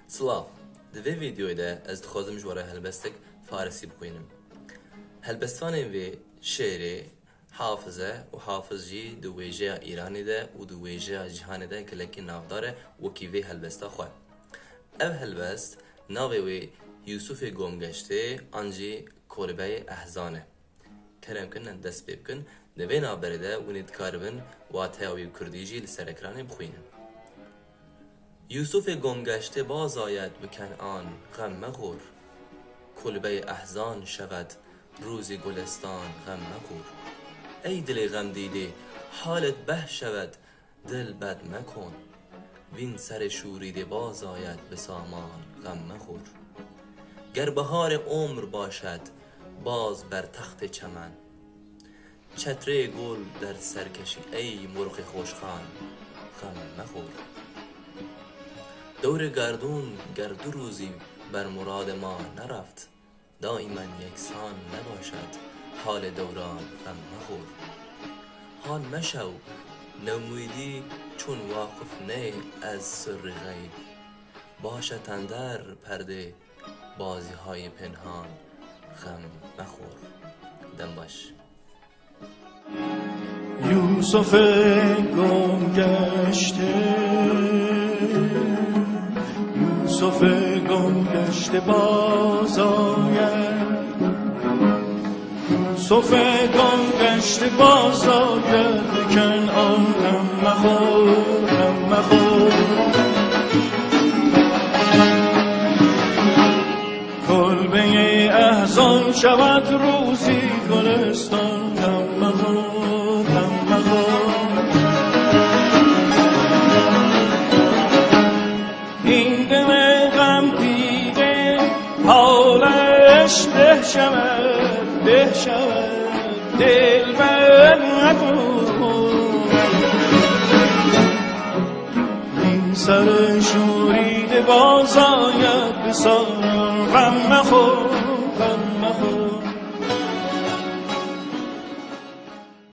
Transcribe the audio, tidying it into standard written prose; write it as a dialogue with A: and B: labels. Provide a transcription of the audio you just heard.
A: سلاف دوی ویدیوی ده از دخوازم جواره هلبستک فارسی بخوینم. هلبستوانه وی شعری حافظه و حافظ جی دو ویجه ایرانی ده و دو ویجه جهانی ده کلکی نافداره وکی وی هلبستا خواه. او هلبست ناوی وی یوسف گمگشته آنجی کلبه احزانه. کرم کنن دست بکن دوی نابره ده و ندکاربن و تاوی کردی جی لسرکرانی بخوینم. یوسف گمگشته باز آید به کنعان غم مخور، کلبه احزان شود روزی گلستان غم مخور. ای دل غم دیده حالت به شود دل بد مکن، وین سر شوریده باز آید به سامان غم مخور. گر بهار عمر باشد باز بر تخت چمن، چتره گل در سرکشی ای مرغ خوشخوان غم مخور. دور گردون گر دو روزی بر مراد ما نرفت، دائما یکسان نباشد حال دوران غم مخور. حال مشو نومیدی چون واقف نه از سر غیب، باشد اندر پرده بازی های پنهان غم مخور. دم باش.
B: یوسف گم گشته، یوسف گم گشته باز آید، یوسف گم گشته باز آید به کنعان غم مخور غم مخور. کلبه احزان شود روزی گلستان غم مخور غم مخور. این دل غم دیده حالش به شود به شود دل بد مکن، این سر شوریده باز آید به سان غم مخور غم مخور.